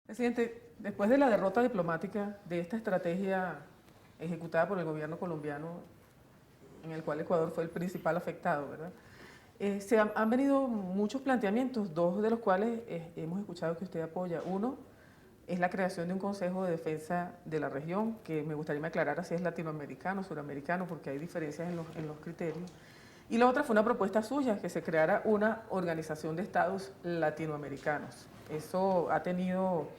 Presidente, después de la derrota diplomática de esta estrategia ejecutada por el gobierno colombiano, en el cual Ecuador fue el principal afectado, ¿verdad? Han venido muchos planteamientos, dos de los cuales hemos escuchado que usted apoya. Uno es la creación de un Consejo de Defensa de la región, que me gustaría me aclarara si es latinoamericano, suramericano, porque hay diferencias en los criterios. Y la otra fue una propuesta suya, que se creara una organización de estados latinoamericanos. Eso ha tenido,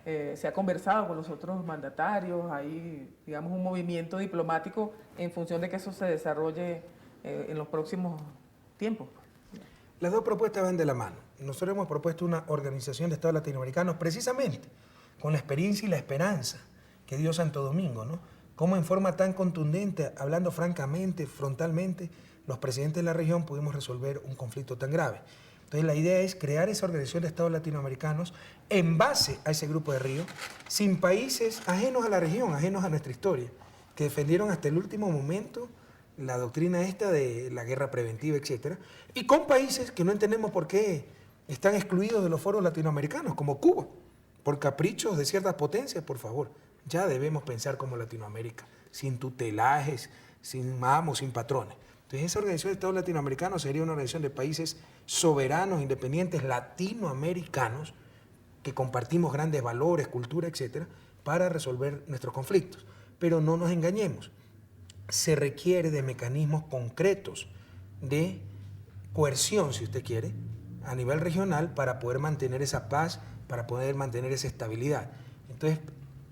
se ha conversado con los otros mandatarios, hay, digamos, un movimiento diplomático en función de que eso se desarrolle en los próximos tiempos. Las dos propuestas van de la mano. Nosotros hemos propuesto una organización de estados latinoamericanos precisamente con la experiencia y la esperanza que dio Santo Domingo, ¿no? Cómo en forma tan contundente, hablando francamente, frontalmente, los presidentes de la región pudimos resolver un conflicto tan grave. Entonces la idea es crear esa organización de estados latinoamericanos en base a ese grupo de Río, sin países ajenos a la región, ajenos a nuestra historia, que defendieron hasta el último momento la doctrina esta de la guerra preventiva, etcétera, y con países que no entendemos por qué están excluidos de los foros latinoamericanos, como Cuba, por caprichos de ciertas potencias. Por favor, ya debemos pensar como Latinoamérica, sin tutelajes, sin amos, sin patrones. Entonces esa organización de estados latinoamericanos sería una organización de países soberanos, independientes, latinoamericanos, que compartimos grandes valores, cultura, etcétera, para resolver nuestros conflictos. Pero no nos engañemos, se requiere de mecanismos concretos de coerción, si usted quiere, a nivel regional para poder mantener esa paz, para poder mantener esa estabilidad. Entonces,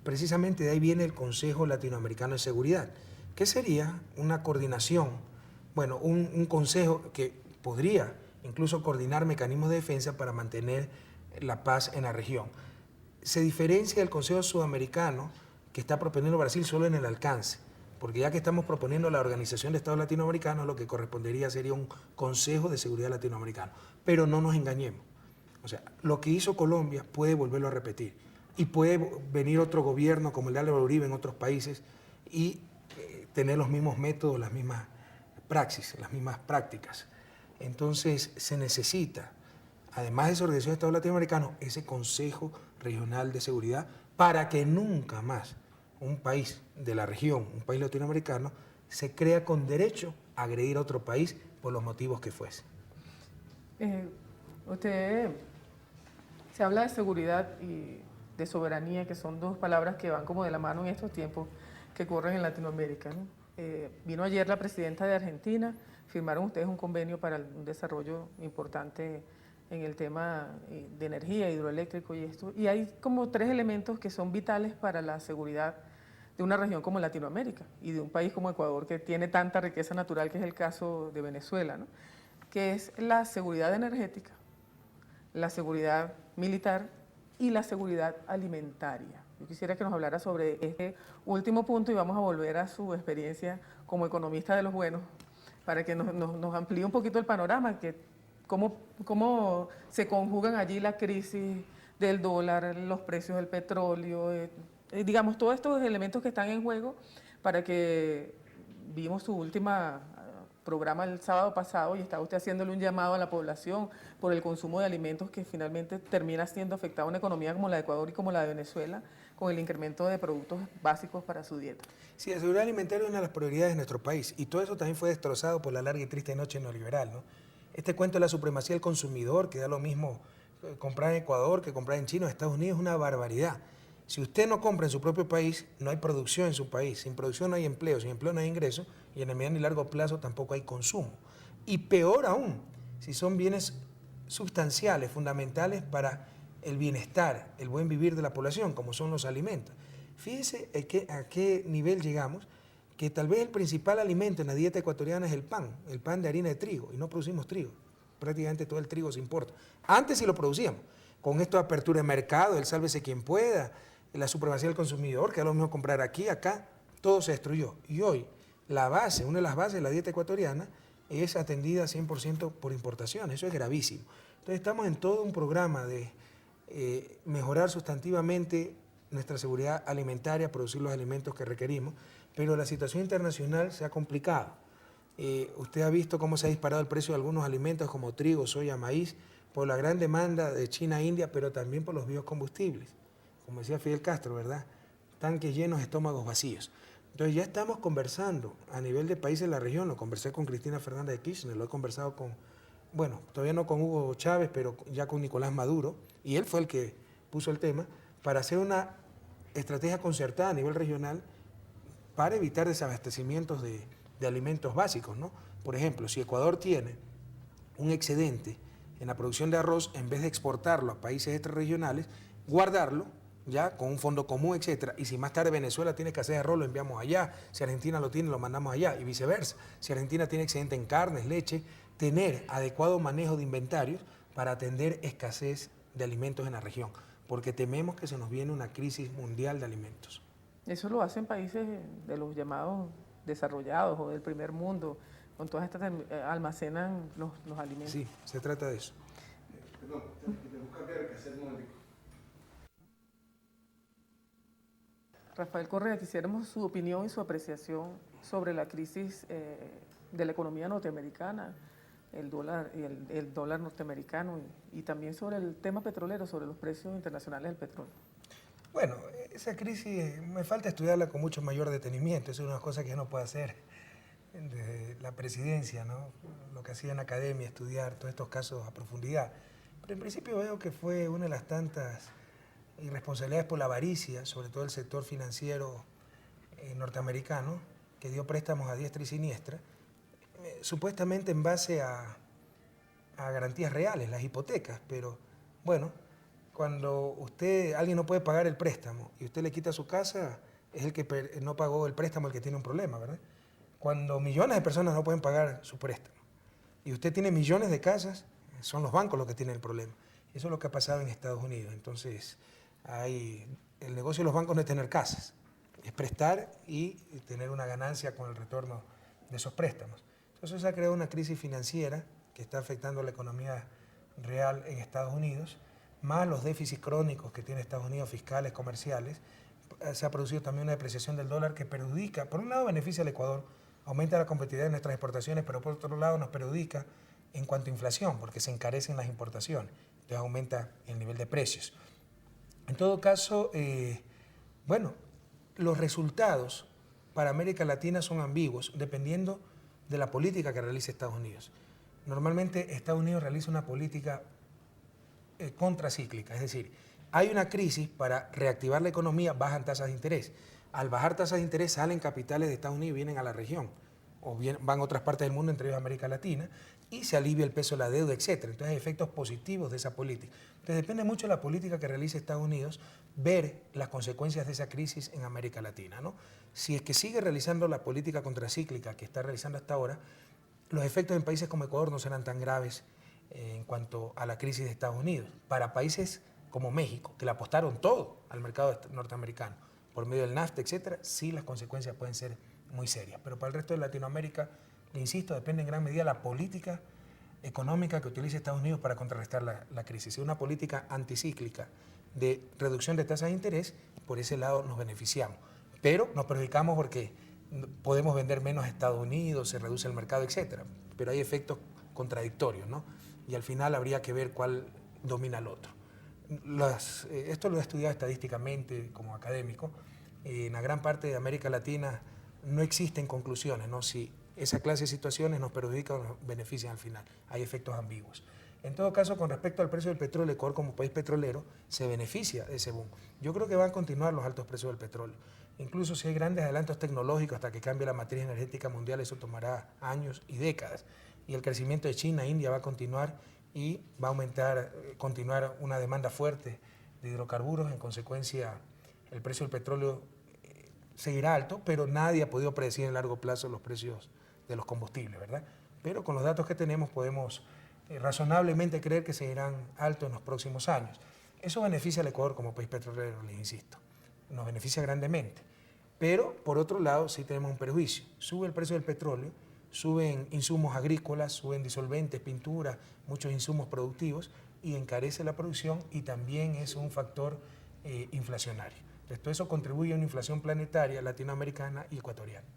precisamente de ahí viene el Consejo Latinoamericano de Seguridad, que sería una coordinación, bueno, un consejo que podría incluso coordinar mecanismos de defensa para mantener la paz en la región. Se diferencia del Consejo Sudamericano que está proponiendo Brasil solo en el alcance, porque ya que estamos proponiendo la Organización de Estados Latinoamericanos, lo que correspondería sería un Consejo de Seguridad Latinoamericano. Pero no nos engañemos. O sea, lo que hizo Colombia puede volverlo a repetir. Y puede venir otro gobierno como el de Álvaro Uribe en otros países y tener los mismos métodos, las mismas praxis, las mismas prácticas. Entonces se necesita, además de esa Organización de Estados Latinoamericanos, ese Consejo Regional de Seguridad para que nunca más un país de la región, un país latinoamericano, se crea con derecho a agredir a otro país por los motivos que fuese. Usted se habla de seguridad y de soberanía, que son dos palabras que van como de la mano en estos tiempos que corren en Latinoamérica, ¿no? Vino ayer la presidenta de Argentina, firmaron ustedes un convenio para un desarrollo importante en el tema de energía, hidroeléctrico y esto, y hay como tres elementos que son vitales para la seguridad de una región como Latinoamérica y de un país como Ecuador que tiene tanta riqueza natural, que es el caso de Venezuela, ¿no? Que es la seguridad energética, la seguridad militar y la seguridad alimentaria. Yo quisiera que nos hablara sobre este último punto y vamos a volver a su experiencia como economista de los buenos para que nos amplíe un poquito el panorama, que cómo se conjugan allí la crisis del dólar, los precios del petróleo, digamos, todos estos elementos que están en juego para que vimos su última programa el sábado pasado y está usted haciéndole un llamado a la población por el consumo de alimentos que finalmente termina siendo afectado a una economía como la de Ecuador y como la de Venezuela con el incremento de productos básicos para su dieta. Sí, la seguridad alimentaria es una de las prioridades de nuestro país y todo eso también fue destrozado por la larga y triste noche neoliberal, ¿no? Este cuento de la supremacía del consumidor, que da lo mismo comprar en Ecuador que comprar en China o Estados Unidos, es una barbaridad. Si usted no compra en su propio país, no hay producción en su país. Sin producción no hay empleo, sin empleo no hay ingreso y en el mediano y largo plazo tampoco hay consumo. Y peor aún, si son bienes sustanciales, fundamentales para el bienestar, el buen vivir de la población, como son los alimentos. Fíjese a qué nivel llegamos, que tal vez el principal alimento en la dieta ecuatoriana es el pan de harina de trigo, y no producimos trigo. Prácticamente todo el trigo se importa. Antes sí lo producíamos. Con esto de apertura de mercado, el sálvese quien pueda, la supremacía del consumidor, que es lo mismo comprar aquí, acá, todo se destruyó. Y hoy, la base, una de las bases de la dieta ecuatoriana, es atendida 100% por importación. Eso es gravísimo. Entonces estamos en todo un programa de mejorar sustantivamente nuestra seguridad alimentaria, producir los alimentos que requerimos, pero la situación internacional se ha complicado. Usted ha visto cómo se ha disparado el precio de algunos alimentos como trigo, soya, maíz, por la gran demanda de China e India, pero también por los biocombustibles. como decía Fidel Castro, ¿verdad? Tanques llenos, estómagos vacíos. Entonces ya estamos conversando a nivel de países de la región. Lo conversé con Cristina Fernández de Kirchner, lo he conversado con, bueno, todavía no con Hugo Chávez, pero ya con Nicolás Maduro, y él fue el que puso el tema, para hacer una estrategia concertada a nivel regional para evitar desabastecimientos de alimentos básicos, ¿no? Por ejemplo, si Ecuador tiene un excedente en la producción de arroz, en vez de exportarlo a países extrarregionales, guardarlo ya con un fondo común, etcétera, y si más tarde Venezuela tiene escasez de arroz, lo enviamos allá, si Argentina lo tiene, lo mandamos allá, y viceversa. Si Argentina tiene excedente en carnes, leche, tener adecuado manejo de inventarios para atender escasez de alimentos en la región, porque tememos que se nos viene una crisis mundial de alimentos. Eso lo hacen países de los llamados desarrollados o del primer mundo, con todas estas almacenan los alimentos. Sí, se trata de eso. Perdón, tenemos que cambiar el cassette un momentico. Rafael Correa, quisiéramos su opinión y su apreciación sobre la crisis de la economía norteamericana, el dólar norteamericano y también sobre el tema petrolero, sobre los precios internacionales del petróleo. Bueno, esa crisis me falta estudiarla con mucho mayor detenimiento, es una cosa que yo no puedo hacer desde la presidencia, ¿no? Lo que hacía en academia, estudiar todos estos casos a profundidad. Pero en principio veo que fue una de las tantas irresponsabilidades por la avaricia, sobre todo el sector financiero norteamericano, que dio préstamos a diestra y siniestra, supuestamente en base a garantías reales, las hipotecas, pero bueno, cuando alguien no puede pagar el préstamo y usted le quita su casa, es el que no pagó el préstamo el que tiene un problema, ¿verdad? Cuando millones de personas no pueden pagar su préstamo y usted tiene millones de casas, son los bancos los que tienen el problema. Eso es lo que ha pasado en Estados Unidos. Entonces, el negocio de los bancos no es tener casas, es prestar y tener una ganancia con el retorno de esos préstamos. Entonces, se ha creado una crisis financiera que está afectando la economía real en Estados Unidos, más los déficits crónicos que tiene Estados Unidos, fiscales, comerciales. Se ha producido también una depreciación del dólar que perjudica, por un lado beneficia al Ecuador, aumenta la competitividad de nuestras exportaciones, pero por otro lado nos perjudica en cuanto a inflación, porque se encarecen las importaciones, entonces aumenta el nivel de precios. En todo caso, bueno, los resultados para América Latina son ambiguos, dependiendo de la política que realice Estados Unidos. Normalmente Estados Unidos realiza una política contracíclica, es decir, hay una crisis, para reactivar la economía bajan tasas de interés. Al bajar tasas de interés salen capitales de Estados Unidos y vienen a la región, o bien van a otras partes del mundo, entre ellos América Latina, y se alivia el peso de la deuda, etc. Entonces hay efectos positivos de esa política. Entonces depende mucho de la política que realice Estados Unidos ver las consecuencias de esa crisis en América Latina, ¿no? Si es que sigue realizando la política contracíclica que está realizando hasta ahora, los efectos en países como Ecuador no serán tan graves en cuanto a la crisis de Estados Unidos. Para países como México, que le apostaron todo al mercado norteamericano por medio del NAFTA, etcétera, sí las consecuencias pueden ser muy serias. Pero para el resto de Latinoamérica, le insisto, depende en gran medida de la política económica que utilice Estados Unidos para contrarrestar la crisis. Es una política anticíclica de reducción de tasas de interés, por ese lado nos beneficiamos. Pero nos perjudicamos porque podemos vender menos a Estados Unidos, se reduce el mercado, etcétera. Pero hay efectos contradictorios, ¿no? Y al final habría que ver cuál domina al otro. Esto lo he estudiado estadísticamente como académico. En la gran parte de América Latina no existen conclusiones, ¿no? Si esa clase de situaciones nos perjudican o nos benefician al final. Hay efectos ambiguos. En todo caso, con respecto al precio del petróleo, Ecuador como país petrolero se beneficia de ese boom. Yo creo que van a continuar los altos precios del petróleo. Incluso si hay grandes adelantos tecnológicos hasta que cambie la matriz energética mundial, eso tomará años y décadas. Y el crecimiento de China, India va a continuar y va a aumentar, continuar una demanda fuerte de hidrocarburos. En consecuencia, el precio del petróleo seguirá alto, pero nadie ha podido predecir en largo plazo los precios de los combustibles, ¿verdad? Pero con los datos que tenemos podemos razonablemente creer que seguirán altos en los próximos años. Eso beneficia al Ecuador como país petrolero, les insisto. Nos beneficia grandemente. Pero, por otro lado, sí tenemos un perjuicio. Sube el precio del petróleo, suben insumos agrícolas, suben disolventes, pinturas, muchos insumos productivos, y encarece la producción y también es un factor inflacionario. Entonces, todo eso contribuye a una inflación planetaria, latinoamericana y ecuatoriana.